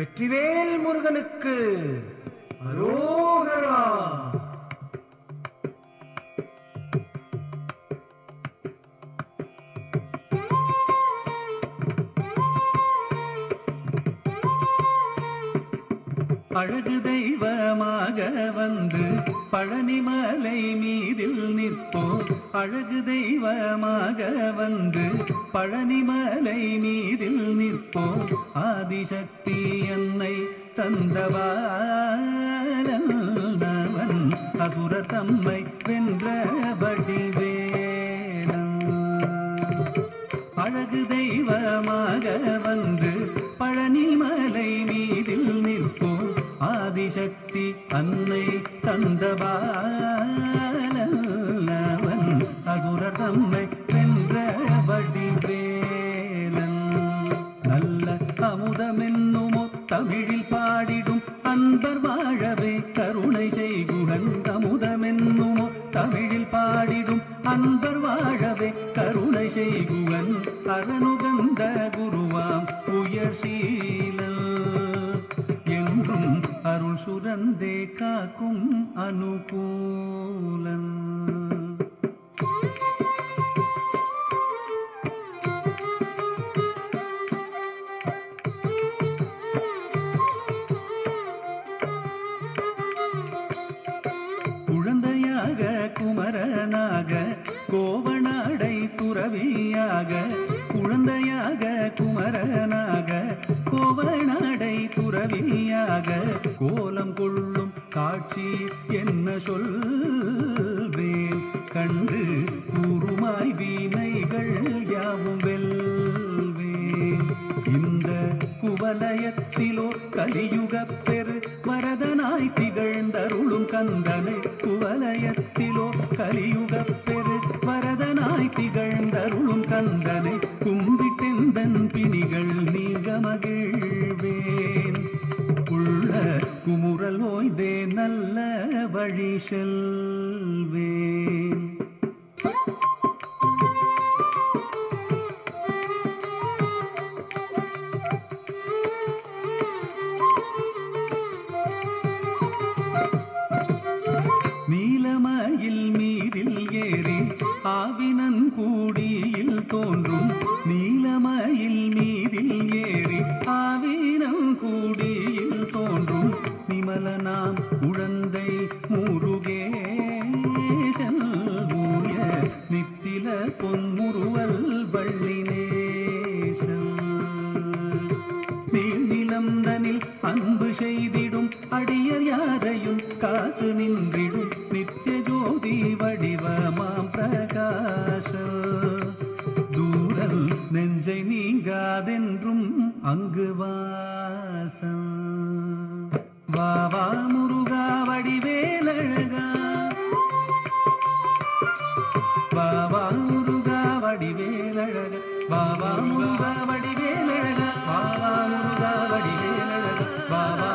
வெற்றிவேல் முருகனுக்கு அரோகரா. அழகு தெய்வமாக வந்து பழனிமலை மீதில் நிற்போம். அழகு தெய்வமாக வந்து பழனிமலை மீதில் நிற்போம். ஆதிசக்தி என்னை தந்தவானவன் அசுர தம்மை வென்ற வடிவேலன். அழகு தெய்வமாக வந்து பழனிமலை மீதில் நிற்போம். ஆதிசக்தி அன்னை தந்தபாலவன் அசுர தம்மை வென்ற வடிவேலன். நல்ல அமுதமென்னுமோ தமிழில் பாடிடும் அன்பர் வாழவே கருணை செய்குகன். அமுதமென்னுமோ தமிழில் பாடிடும் அன்பர் வாழவே கருணை செய்குவன். அரணுகந்த குருவாம் உயர்சீலல் என்றும் அருள் சுரந்தே காக்கும் அனுகூலன். குழந்தையாக குமரனாக கோவனாடை துறவியாக. குழந்தையாக குமரனாக கோவனாடை துறவியாக. கோலம் கொள்ளும் காட்சி என்ன சொல்வேன். கண்டு கூறுமாய் வீணைகள் யாவும் வெல்வேன். இந்த குவலயத்திலோ கலியுகப் பெரு வரதனாய் திகழ்ந்தருளும் கந்தனை. குவலயத்திலோ கலியுகப் பெரு வரதனாய் திகழ்ந்தருளும் கந்தனை. கும்பிட்டெந்தன் பிணிகள் நீங்க மகிழ்வேன். உள்ள குமுறல் ஓய்ந்தே நல்ல வழி செல்வேன். நீலமயில் மீதில் ஏறி ஆவினன் கூடியில் தோன்றும். நீலமயில் மீதில் ஏறி ஆவினன் கூடியில் தோன்றும். நிமலனாம் உழந்தை முருகேசன் ஊய நித்தில பொன்முறுவல் வள்ளினேசன். நீளந்தனில் அன்பு செய்திடும் அடியர் யாரையும் காத்து நின்றிடும். நித்திய ஜோதி வடிவமாம் பிரகாச தூரல் நெஞ்சை நீங்காதென்றும் அங்கு வாசம். வா வா முருகா வடிவேலழகா. வா வா முருகா வடிவேலழகா. வா வா முருகா வடிவேலழகா. வா வா முருகா வடிவேலழகா. வா வா